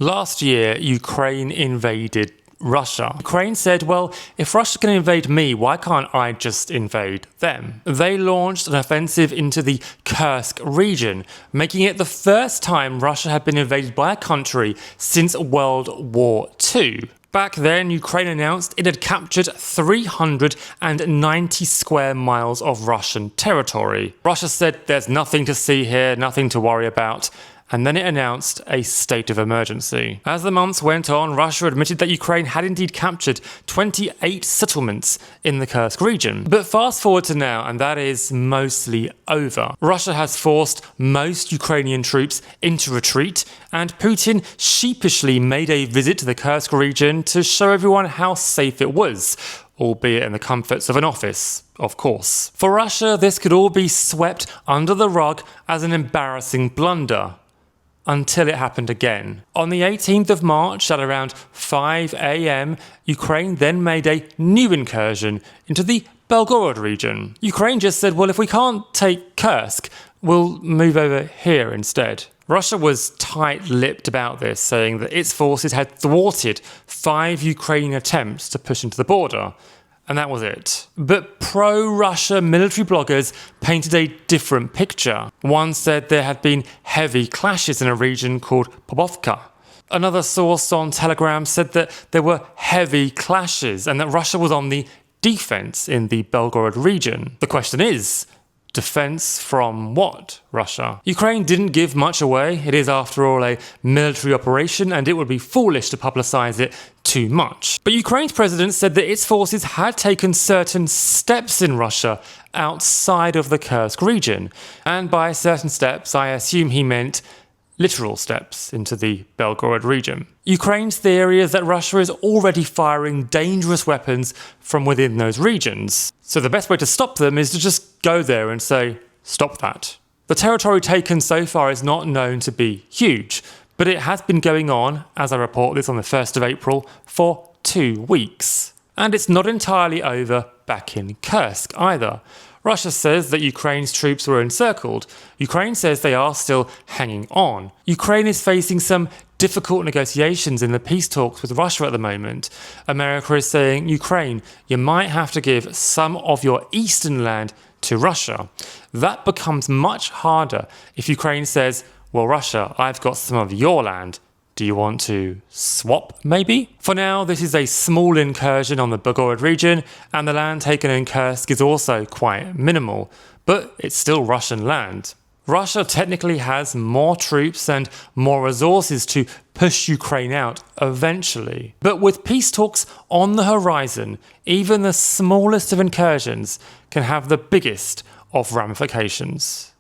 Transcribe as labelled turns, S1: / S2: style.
S1: Last year, Ukraine invaded Russia. Ukraine said, well, if Russia can invade me, why can't I just invade them? They launched an offensive into the Kursk region, making it the first time Russia had been invaded by a country since World War II. Back then, Ukraine announced it had captured 390 square miles of Russian territory. Russia said there's nothing to see here, nothing to worry about. And then it announced a state of emergency. As the months went on, Russia admitted that Ukraine had indeed captured 28 settlements in the Kursk region. But fast forward to now, and that is mostly over. Russia has forced most Ukrainian troops into retreat, and Putin sheepishly made a visit to the Kursk region to show everyone how safe it was, albeit in the comforts of an office, of course. For Russia, this could all be swept under the rug as an embarrassing blunder. Until it happened again. On the 18th of March at around 5 a.m, Ukraine then made a new incursion into the Belgorod region. Ukraine just said, well, if we can't take Kursk, we'll move over here instead. Russia was tight-lipped about this, saying that its forces had thwarted 5 Ukrainian attempts to push into the border. And that was it. But pro-Russia military bloggers painted a different picture. One said there had been heavy clashes in a region called Pobovka. Another source on Telegram said that there were heavy clashes and that Russia was on the defense in the Belgorod region. The question is, defense from what, Russia? Ukraine didn't give much away. It is, after all, a military operation, and it would be foolish to publicize it too much. But Ukraine's president said that its forces had taken certain steps in Russia outside of the Kursk region. And by certain steps, I assume he meant literal steps into the Belgorod region. Ukraine's theory is that Russia is already firing dangerous weapons from within those regions. So the best way to stop them is to just go there and say, stop that. The territory taken so far is not known to be huge, but it has been going on, as I report this on the 1st of April, for 2 weeks. And it's not entirely over back in Kursk either. Russia says that Ukraine's troops were encircled. Ukraine says they are still hanging on. Ukraine is facing some difficult negotiations in the peace talks with Russia at the moment. America is saying, Ukraine, you might have to give some of your eastern land to Russia. That becomes much harder if Ukraine says, well, Russia, I've got some of your land. Do you want to swap, maybe? For now, this is a small incursion on the Belgorod region, and the land taken in Kursk is also quite minimal, but it's still Russian land. Russia technically has more troops and more resources to push Ukraine out eventually. But with peace talks on the horizon, even the smallest of incursions can have the biggest of ramifications.